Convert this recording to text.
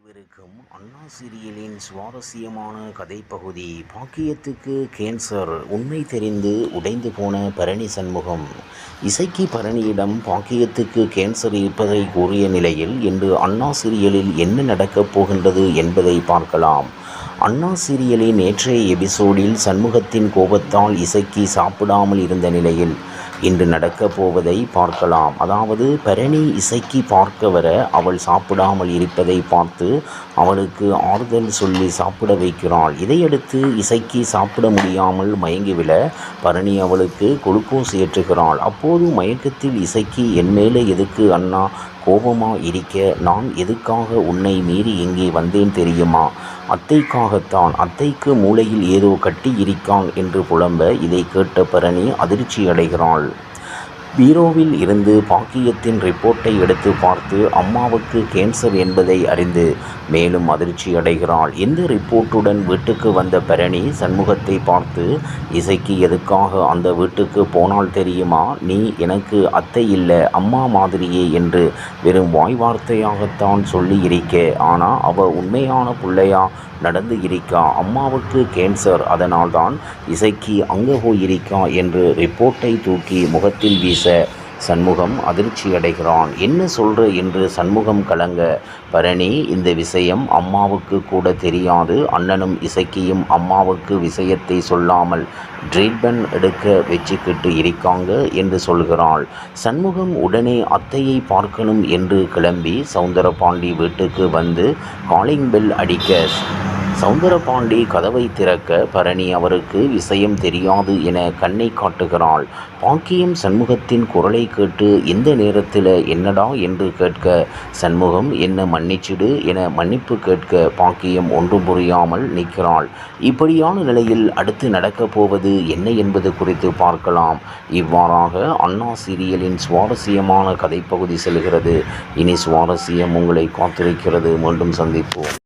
அனைவருக்கும் அண்ணா சீரியலின் சுவாரஸ்யமான கதைப்பகுதி. பாக்கியத்துக்கு கேன்சர். உண்மை தெரிந்து உடைந்து போன பரணி சண்முகம். இசக்கி பரணியிடம் பாக்கியத்துக்கு கேன்சர் இருப்பதை கூறிய நிலையில் இன்று அண்ணா சீரியலில் என்ன நடக்கப் போகின்றது என்பதை பார்க்கலாம். அண்ணா சீரியலின் நேற்றைய எபிசோடில் சண்முகத்தின் கோபத்தால் இசக்கி சாப்பிடாமல் இருந்த நிலையில் இன்று நடக்கப் போவதை பார்க்கலாம். அதாவது பரணி இசக்கி பார்க்க வர அவள் சாப்பிடாமல் இருப்பதை பார்த்து அவளுக்கு ஆறுதல் சொல்லி சாப்பிட வைக்கிறாள். இதையடுத்து இசக்கி சாப்பிட முடியாமல் மயங்கிவிட பரணி அவளுக்கு குளுக்கோஸ் ஏற்றுகிறாள். அப்போது மயக்கத்தில் இசக்கி என் மேலே எதுக்கு அண்ணா கோபமா இருக்க? நான் எதுக்காக உன்னை மீறி இங்கே வந்தேன் தெரியுமா? அத்தைக்காகத்தான். அத்தைக்கு மூளையில் ஏதோ கட்டி இருக்கான் என்று புலம்ப இதை கேட்ட பரணி அதிர்ச்சி அடைகிறாள். பீரோவில் இருந்து பாக்கியத்தின் ரிப்போர்ட்டை எடுத்து பார்த்து அம்மாவுக்கு கேன்சர் என்பதை அறிந்து மேலும் அதிர்ச்சி அடைகிறாள். இந்த ரிப்போர்ட்டுடன் வீட்டுக்கு வந்த பரணி சண்முகத்தை பார்த்து, இசைக்கு எதுக்காக அந்த வீட்டுக்கு போனால் தெரியுமா? நீ எனக்கு அத்தை இல்லை அம்மா மாதிரியே என்று வெறும் வாய் வார்த்தையாகத்தான் சொல்லி இருக்க. ஆனால் அவ உண்மையான பிள்ளையா நடந்து இருக்கா. அம்மாவுக்கு கேன்சர், அதனால்தான் இசைக்கு அங்கே போயிருக்கா என்று ரிப்போர்ட்டை தூக்கி முகத்தில் வீச சண்முகம் அதிர்ச்சி அடைகிறான். என்ன சொல்ற என்று சண்முகம் கலங்க, பரணி இந்த விஷயம் அம்மாவுக்கு கூட தெரியாது. அண்ணனும் இசைக்கியும் அம்மாவுக்கு விஷயத்தை சொல்லாமல் ட்ரீட்மெண்ட் எடுக்க வச்சுக்கிட்டு இருக்காங்க என்று சொல்கிறாள். சண்முகம் உடனே அத்தையை பார்க்கணும் என்று கிளம்பி சௌந்தரபாண்டி வீட்டுக்கு வந்து காலிங் பெல் அடிக்க சௌந்தரபாண்டி கதவை திறக்க பரணி அவருக்கு விஷயம் தெரியாது என கண்ணை காட்டுகிறாள். பாக்கியம் சண்முகத்தின் குரலை கேட்டு இந்த நேரத்தில் என்னடா என்று கேட்க சண்முகம் என்ன மன்னிச்சிடு என மன்னிப்பு கேட்க பாக்கியம் ஒன்றும் புரியாமல் நிற்கிறாள். இப்படியான நிலையில் அடுத்து நடக்கப் போவது என்ன என்பது குறித்து பார்க்கலாம். இவ்வாறாக அண்ணா சீரியலின் சுவாரஸ்யமான கதைப்பகுதி செல்கிறது. இனி சுவாரஸ்யம் உங்களை காத்திருக்கிறது. மீண்டும் சந்திப்போம்.